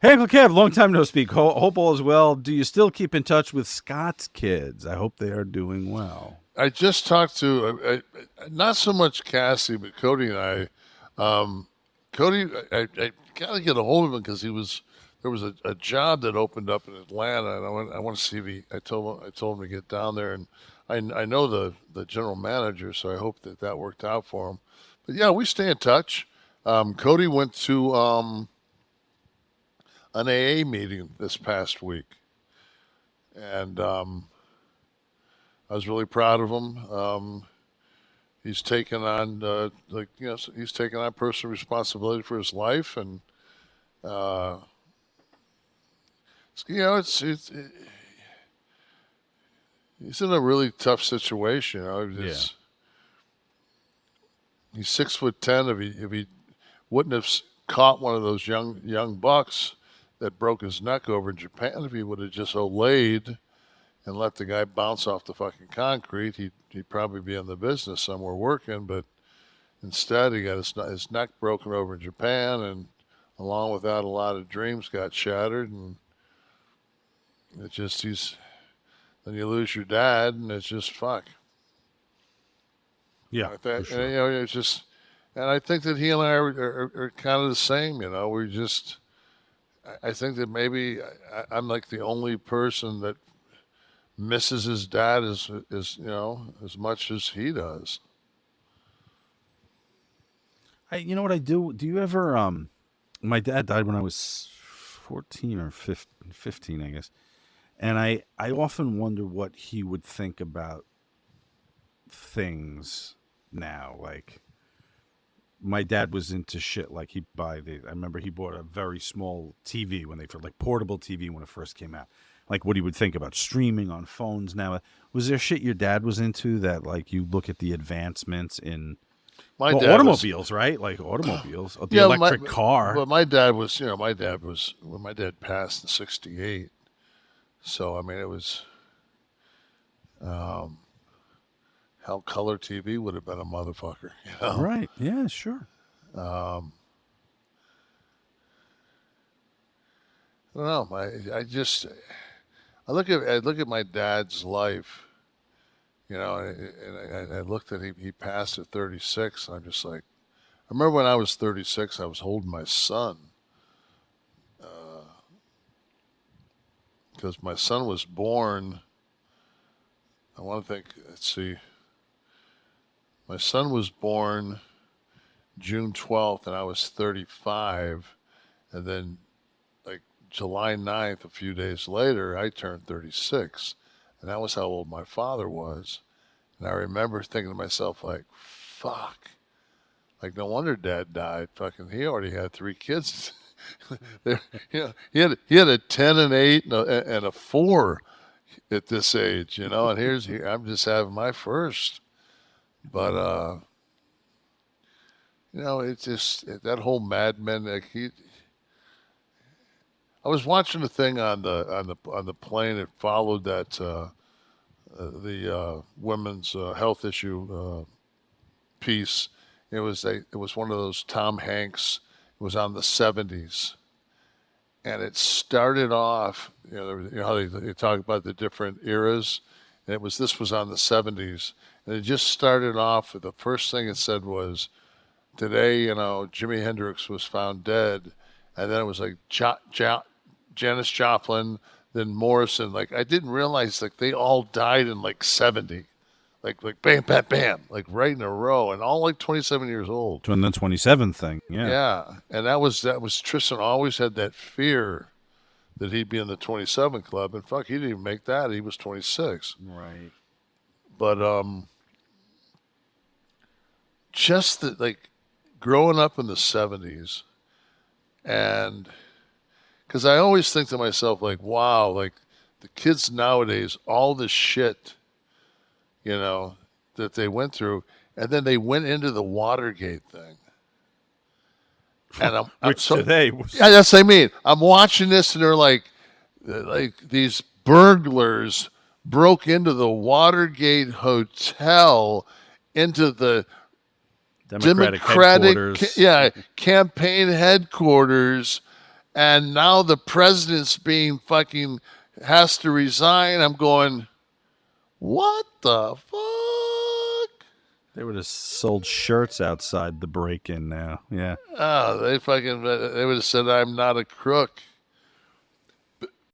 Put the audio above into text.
Hey, Uncle Kev, long time no speak. Hope all is well. Do you still keep in touch with Scott's kids? I hope they are doing well. I just talked to not so much Cassie, but Cody and I. Cody, I got to get a hold of him because there was a job that opened up in Atlanta, and I want to see if I told him to get down there, and I know the general manager, so I hope that worked out for him. But yeah, we stay in touch. Cody went to an AA meeting this past week, and I was really proud of him. He's taken on he's taken on personal responsibility for his life, and uh, he's in a really tough situation. Yeah. He's 6'10". If he wouldn't have caught one of those young bucks that broke his neck over in Japan, if he would have just olayed and let the guy bounce off the fucking concrete, he'd probably be in the business somewhere working. But instead, he got his neck broken over in Japan, and along with that, a lot of dreams got shattered, and it just he's then you lose your dad, and it's just fuck. Yeah, Like for that, and, sure. it's just, and I think that he and I are kind of the same. We just, I think that maybe I'm like the only person that misses his dad as much as he does. You know what I do? Do you ever my dad died when I was 14 or 15, I guess. And I often wonder what he would think about things now. Like my dad was into shit like I remember he bought a very small TV when they first, like portable TV when it first came out. Like what he would think about streaming on phones now. Was there shit your dad was into that like you look at the advancements in My well, dad was, automobiles, right? Like automobiles, or the yeah, electric car. but my dad was, my dad was when my dad passed in '68. So I mean, it was um, hell. Color TV would have been a motherfucker, you know. Right. Yeah, sure. Um, I don't know. I look at my dad's life, and I looked at he passed at 36. And I'm just like, I remember when I was 36, I was holding my son because my son was born. I want to think. Let's see. My son was born June 12th, and I was 35, and then like July 9th, a few days later, I turned 36, and that was how old my father was. And I remember thinking to myself, like, fuck. Like, no wonder dad died. Fucking, he already had three kids. There, he had a 10 and 8 and a 4 at this age, and I'm just having my first. But, it's just that whole Mad Men. Like I was watching a thing on the plane that followed that the women's health issue piece. It was one of those Tom Hanks. It was on the '70s, and it started off. How they talk about the different eras. And this was on the '70s, and it just started off with the first thing it said was, "Today, Jimi Hendrix was found dead," and then it was like Janis Joplin, then Morrison. Like I didn't realize like they all died in like '70, like bam, bam, bam, like right in a row, and all like 27 years old. To the 27th thing. Yeah. Yeah, and that was Tristan always had that fear that he'd be in the 27 club, and fuck, he didn't even make that. He was 26, Right. but just that like growing up in the '70s, and because I always think to myself like, wow, like the kids nowadays, all the shit, you know, that they went through, and then they went into the Watergate thing, and I'm Which so today was. yeah, that's what I mean. I'm watching this, and they're like these burglars broke into the Watergate Hotel, into the Democratic Democratic, headquarters. yeah, campaign headquarters, and now the president's being fucking has to resign. I'm going, what the fuck? They would have sold shirts outside the break-in now. Yeah. Oh, they would have said I'm not a crook.